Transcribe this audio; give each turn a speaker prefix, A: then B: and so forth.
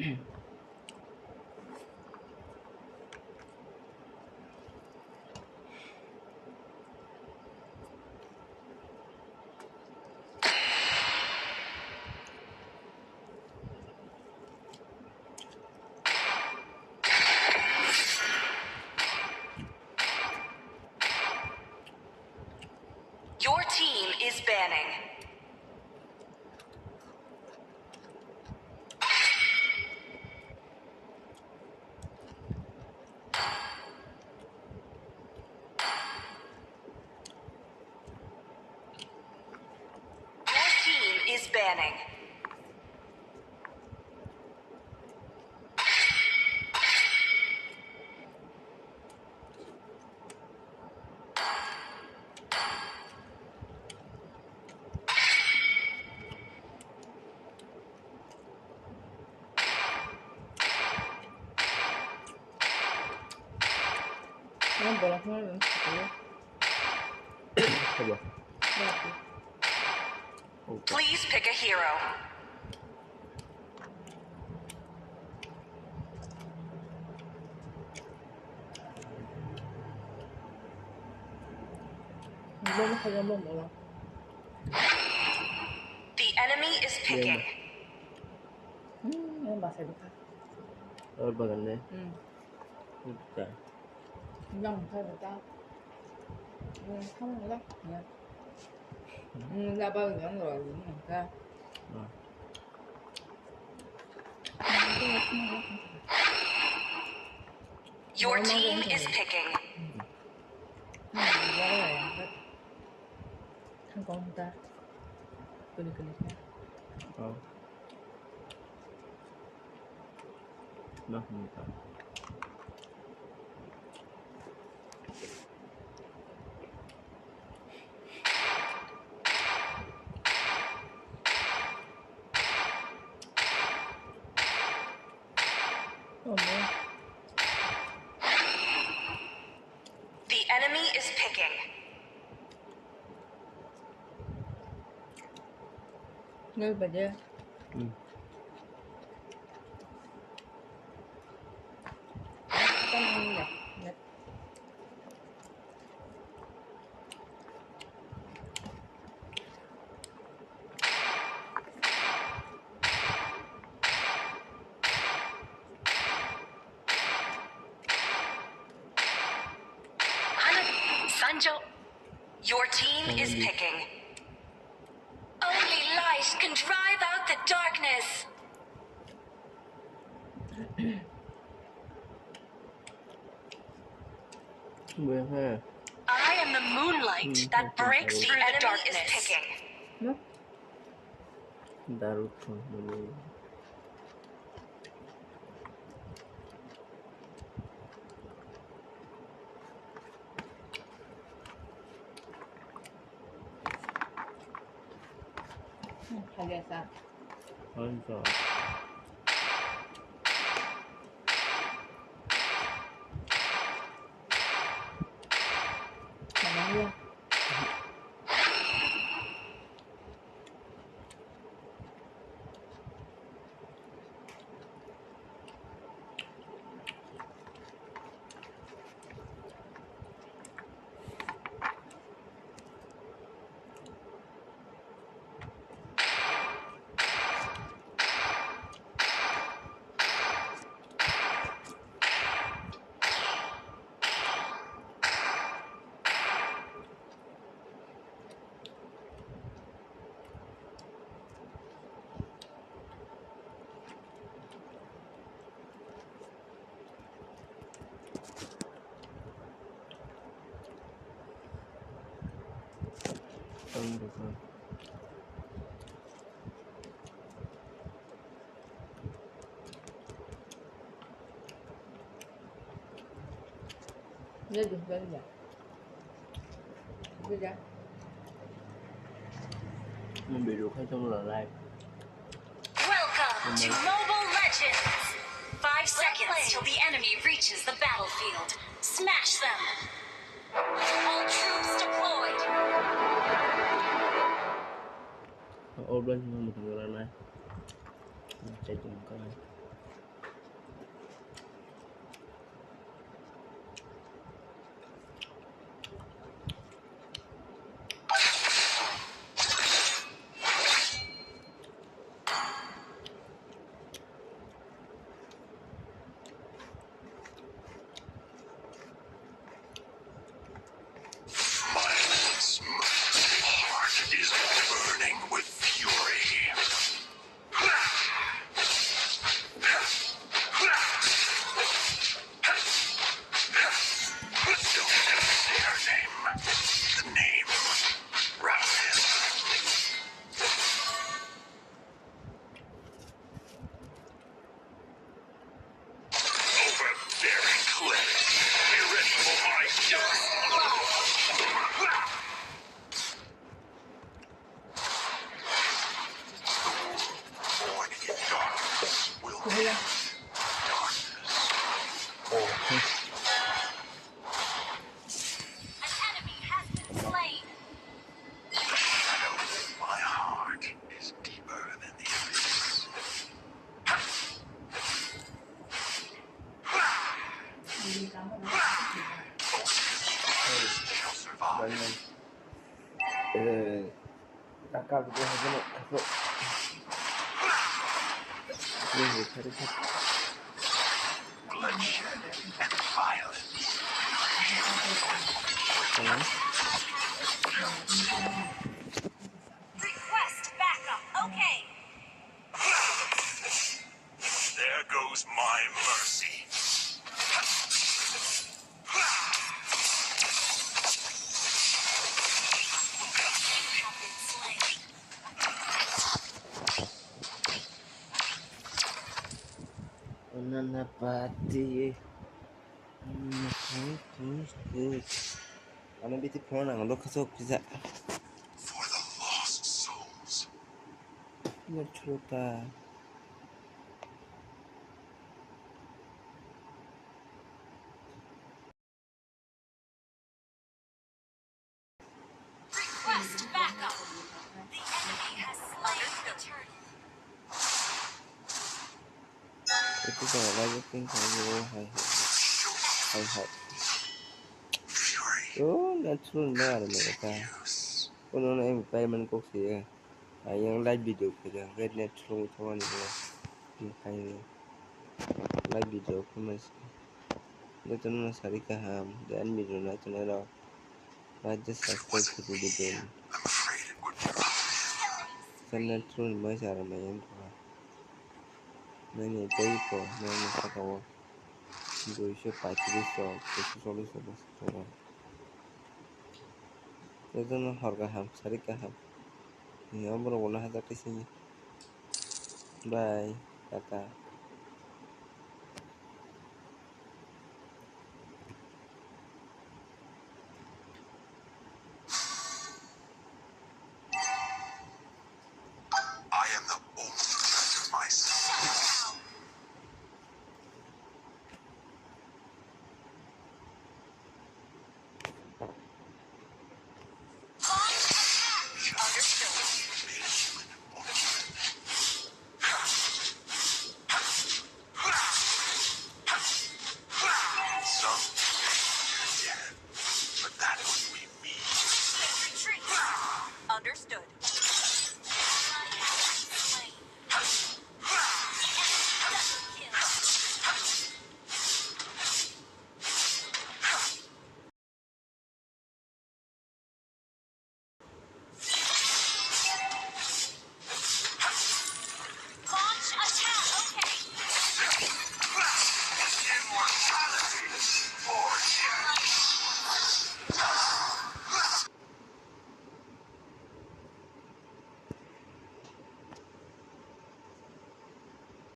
A: Your team is banning. Your team is banning.
B: Non buona come non si
C: Coba.
A: Please pick a hero.
B: belum boleh.
A: The enemy is picking.
B: Yang bahasa itu kan.
C: Baganda. Bukan.
B: Yang saya tahu. Không được đâu. Ra bao nhiêu rồi cũng ra.
A: Your team is picking.
B: Thằng con ta. Cứ đi.
C: Nah, minta.
B: Oh no.
A: The enemy is picking.
B: Người bà chưa? Con nhập.
A: Sanjo, your team is picking. Only light can drive out the darkness. I am the moonlight that breaks through the darkness. Picking.
B: Biasa.
C: Mantap.
B: Mana dia? Jadi belanja. Belanja.
C: Membedakan sama live.
A: Welcome to Mobile Legends. 5 seconds till the enemy reaches the battlefield. Smash them. All troops deployed.
C: Oblan cuma kedengaran lah. Saya tunggu. Kakak betul betul kasut. Ini cari kat.
A: Request backup. Okay.
D: There goes my mercy.
A: Have been slain.
C: Nana pati. Ano biti phone ang lo kasok bisa.
D: For the lost souls.
C: Nagchuta.
A: Request backup. The enemy has slain the turtle.
C: Itu kalau lagi tinggal yo hai hai.
D: Fury.
C: Oh, natural na ada mereka.
D: Use.
C: Kono na em payment ko siya. Ayang live video ko dyan. Red natural ito man nila. Yung kaya live video ko mas. Dito na sari kaham. Dan video na ito na raw. Raja subscribe ko dito din.
D: I'm afraid it would be
C: Sa natural may sara may yan ko. Nanya tayo ko. Nanya sa kawa. Hindi siya pati dito. Kasi soli sa basta. Dito na harga sari kaham. Yang baru guna hata kisahnya. Bye, Tata.
D: I am the only defender myself. Some yeah, but that would be me.
A: Retreat. Understood.